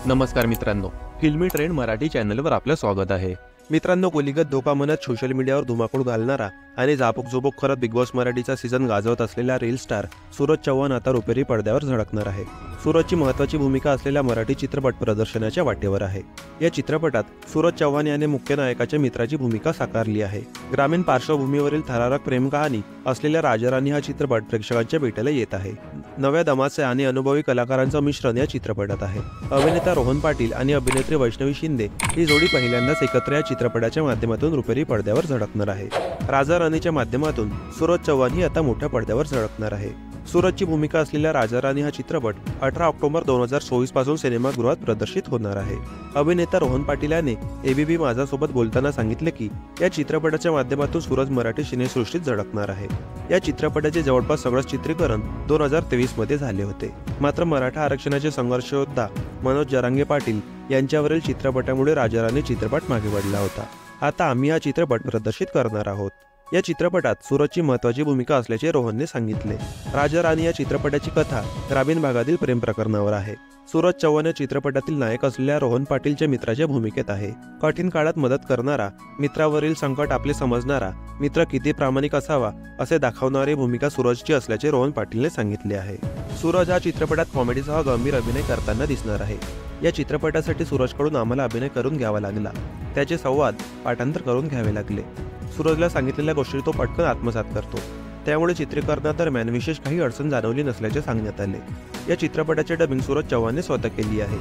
नमस्कार मित्रांनो, फिल्मी ट्रेंड मराठी चॅनलवर आपलं स्वागत आहे। मित्रांनो, कोलीगत धोका म्हणत सोशल मीडियावर धुमाकूळ घालणारा आणि झापक करत बिग बॉस मराठीचा सीझन गाजवत असलेला रील स्टार सूरज चव्हाण आता रुपेरी पडद्यावर झळकणार आहे। सूरजची महत्त्वाची भूमिका असलेल्या मराठी चित्रपट प्रदर्शनाच्या वाटेवर आहे। या चित्रपटात सूरज चव्हाण याने मुख्य नायकाच्या मित्राची भूमिका साकारली आहे। ग्रामीण पार्श्वभूमीवरील थरारक प्रेम कहाणी असलेल्या राजा राणी हा चित्रपट प्रेक्षकांच्या भेटीला येत आहे। नव्या दमाचे आणि अनुभवी कलाकारांचं मिश्रण या चित्रपटात आहे। अभिनेता रोहन पाटील आणि अभिनेत्री वैष्णवी शिंदे ही जोडी पहिल्यांदाच एकत्र या चित्रपटाच्या माध्यमातून रुपेरी पडद्यावर झळकणार आहे। राजा राणीच्या माध्यमातून सूरज चव्हाण ही आता मोठ्या पडद्यावर झळकणार आहे। सूरजची भूमिका असलेल्या राजा राणी हा चित्रपट 18 ऑक्टोबर 2024 पासून सिनेमागृहात प्रदर्शित होणार आहे। अभिनेता रोहन पाटील याने एबीपी माझा सोबत बोलताना सांगितले की या चित्रपटाच्या माध्यमातून सूरज मराठी सिनेसृष्टीत झळकणार आहे। या चित्रपटाचे जवळपास सगळंच चित्रीकरण 2023 मध्ये झाले होते, मात्र मराठा आरक्षणाचे संघर्ष योद्धा मनोज जरांगे पाटील यांच्यावरील चित्रपटामुळे राजा राणी चित्रपट मागे पडला होता। आता आम्ही हा चित्रपट प्रदर्शित करणार आहोत। या चित्रपटात सूरजची महत्त्वाची भूमिका असल्याचे रोहनने सांगितले। राजा राणी या चित्रपटाची कथा ग्रामीण भागातील प्रेम प्रकरणावर आहे। सूरज चव्हाण या चित्रपटातील नायक असलेल्या रोहन पाटीलच्या मित्राच्या भूमिकेत आहे। कठीण काळात मदत करणारा, मित्रावरील संकट आपले समजणारा, मित्र किती प्रामाणिक असावा असे दाखवणारी भूमिका सूरजची असल्याचे रोहन पाटीलने सांगितले आहे। सूरज हा चित्रपटात कॉमेडीसह गंभीर अभिनय करताना दिसणार आहे। या चित्रपटासाठी सूरजकडून आम्हाला अभिनय करून घ्यावा लागला, त्याचे संवाद पाठांतर करून घ्यावे लागले। सूरजला सांगितलेल्या गोष्टी तो पटकन आत्मसात करतो, त्यामुळे चित्रीकरणादरम्यान विशेष काही अडचण जाणवली नसल्याचे सांगण्यात आले। या चित्रपटाची डबिंग सूरज चव्हाणने स्वतः केली आहे।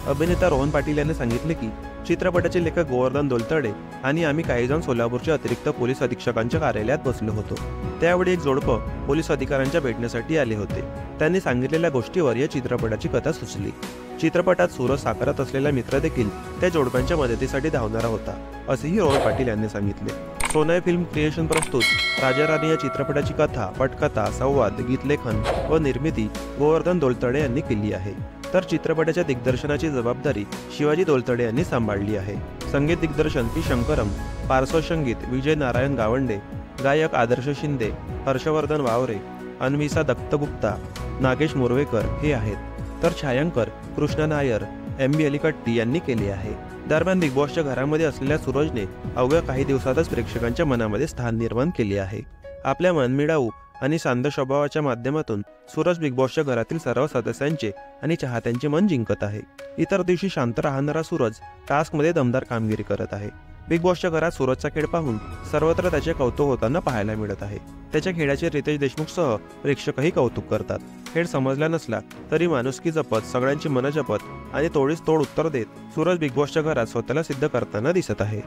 अभिनेता रोहन पाटील यांनी सांगितले की चित्रपटाचे लेखक गोवर्धन दोलतडे आणि आम्ही काही जण सोलापूरच्या अतिरिक्त पोलीस अधीक्षकांच्या कार्यालयात बसलो होतो। त्यावेळी एक जोडपं पोलीस अधिकाऱ्यांच्या भेटण्यासाठी आले होते। त्यांनी सांगितलेल्या गोष्टीवर या चित्रपटाची कथा सुचली। चित्रपटात सूरज साकारत असलेला मित्र देखील त्या जोडप्यांच्या मदतीसाठी धावणारा होता, असेही रोहन पाटील यांनी सांगितले। सोनाई फिल्म क्रिएशन प्रस्तुत राजा राणी या चित्रपटाची कथा, पटकथा, संवाद, गीतलेखन व निर्मिती गोवर्धन दोलतडे यांनी केली आहे, तर चित्रपटाच्या दिग्दर्शनाची जबाबदारी शिवाजी दोलतडे यांनी सांभाळली आहे। संगीत दिग्दर्शन पी शंकरम, पार्श्वसंगीत विजय नारायण गावंडे, गायक आदर्श शिंदे, हर्षवर्धन वावरे, अन्विसा दत्तगुप्ता, नागेश मोरवेकर हे आहेत, तर छायांकन कृष्णा नायर, MB अलीकट्टी यांनी केले आहे। दरम्यान बिग बॉसच्या घरामध्ये असलेल्या सूरजने अवघ्या काही दिवसातच प्रेक्षकांच्या मनामध्ये स्थान निर्माण केले आहे। आपल्या मनमिळावू आणि शांत स्वभावाच्या माध्यमातून सूरज बिग बॉसच्या घरातील सर्व सदस्यांचे आणि चाहत्यांचे मन जिंकत आहे। इतर दिवशी शांत राहणारा सूरज टास्कमध्ये दमदार कामगिरी करत आहे। बिग बॉसच्या घरात सूरजचा खेळ पाहून सर्वत्र त्याचे कौतुक होताना पाहायला मिळत आहे। त्याच्या खेळाचे रितेश देशमुखसह प्रेक्षकही कौतुक करतात। खेळ समजला नसला तरी माणुसकी जपत, सगळ्यांची मन जपत आणि तोडीस तोड उत्तर देत सूरज बिग बॉसच्या घरात स्वतःला सिद्ध करताना दिसत आहे।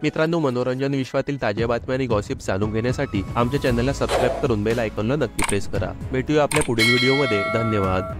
मित्रांनो, मनोरंजन विश्वातील ताज्या बातम्या आणि गॉसिप जाणून घेण्यासाठी आमच्या चॅनलला सबस्क्राईब करून बेल आयकॉनला नक्की प्रेस करा। भेटूया आपल्या पुढील व्हिडिओमध्ये। धन्यवाद।